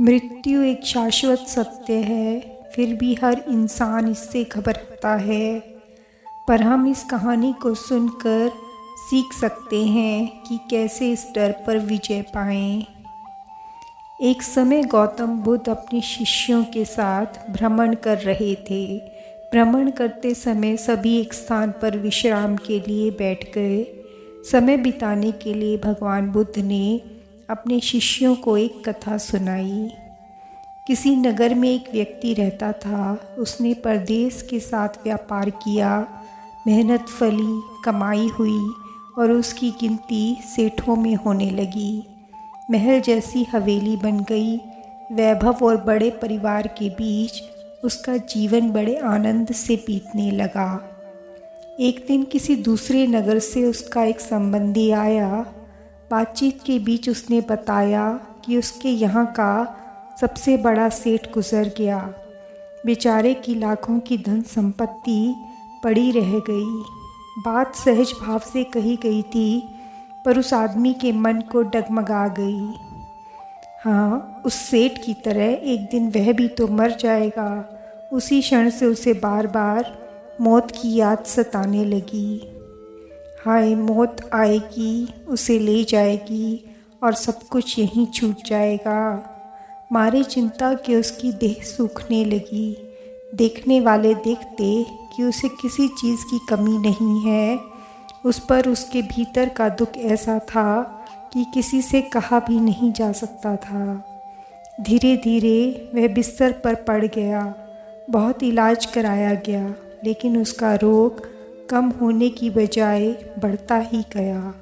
मृत्यु एक शाश्वत सत्य है, फिर भी हर इंसान इससे घबराता है। पर हम इस कहानी को सुनकर सीख सकते हैं कि कैसे इस डर पर विजय पाएं। एक समय गौतम बुद्ध अपने शिष्यों के साथ भ्रमण कर रहे थे। भ्रमण करते समय सभी एक स्थान पर विश्राम के लिए बैठ गए। समय बिताने के लिए भगवान बुद्ध ने अपने शिष्यों को एक कथा सुनाई। किसी नगर में एक व्यक्ति रहता था। उसने परदेश के साथ व्यापार किया, मेहनत फली, कमाई हुई और उसकी गिनती सेठों में होने लगी। महल जैसी हवेली बन गई। वैभव और बड़े परिवार के बीच उसका जीवन बड़े आनंद से बीतने लगा। एक दिन किसी दूसरे नगर से उसका एक संबंधी आया। बातचीत के बीच उसने बताया कि उसके यहाँ का सबसे बड़ा सेठ गुजर गया। बेचारे की लाखों की धन संपत्ति पड़ी रह गई। बात सहज भाव से कही गई थी, पर उस आदमी के मन को डगमगा गई। हाँ, उस सेठ की तरह एक दिन वह भी तो मर जाएगा। उसी क्षण से उसे बार बार मौत की याद सताने लगी। हाय, मौत आएगी, उसे ले जाएगी और सब कुछ यहीं छूट जाएगा। मारे चिंता के उसकी देह सूखने लगी। देखने वाले देखते कि उसे किसी चीज़ की कमी नहीं है। उस पर उसके भीतर का दुख ऐसा था कि किसी से कहा भी नहीं जा सकता था। धीरे धीरे वह बिस्तर पर पड़ गया। बहुत इलाज कराया गया, लेकिन उसका रोग कम होने की बजाय बढ़ता ही गया।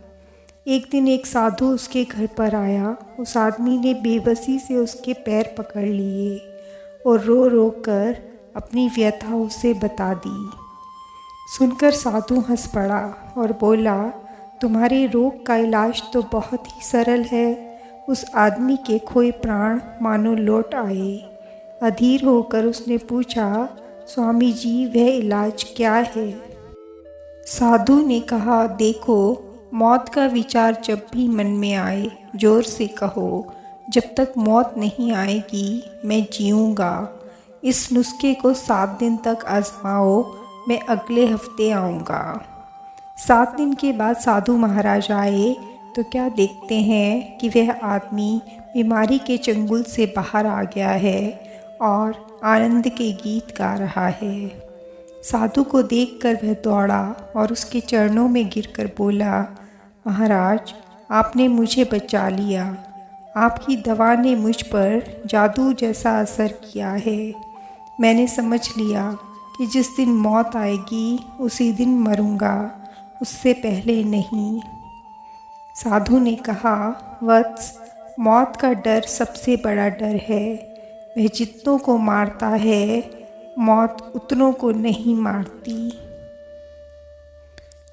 एक दिन एक साधु उसके घर पर आया। उस आदमी ने बेबसी से उसके पैर पकड़ लिए और रो रो कर अपनी व्यथा उसे बता दी। सुनकर साधु हंस पड़ा और बोला, तुम्हारे रोग का इलाज तो बहुत ही सरल है। उस आदमी के खोए प्राण मानो लौट आए। अधीर होकर उसने पूछा, स्वामी जी, वह इलाज क्या है? साधु ने कहा, देखो, मौत का विचार जब भी मन में आए, जोर से कहो, जब तक मौत नहीं आएगी मैं जीऊँगा। इस नुस्खे को 7 दिन तक आजमाओ, मैं अगले हफ्ते आऊँगा। 7 दिन के बाद साधु महाराज आए तो क्या देखते हैं कि वह आदमी बीमारी के चंगुल से बाहर आ गया है और आनंद के गीत गा रहा है। साधु को देखकर वह दौड़ा और उसके चरणों में गिरकर बोला, महाराज, आपने मुझे बचा लिया। आपकी दवा ने मुझ पर जादू जैसा असर किया है। मैंने समझ लिया कि जिस दिन मौत आएगी उसी दिन मरूंगा, उससे पहले नहीं। साधु ने कहा, वत्स, मौत का डर सबसे बड़ा डर है। वह जितनों को मारता है, मौत उतनों को नहीं मारती।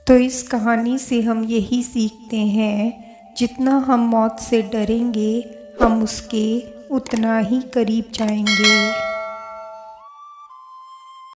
तो इस कहानी से हम यही सीखते हैं, जितना हम मौत से डरेंगे, हम उसके उतना ही करीब जाएंगे।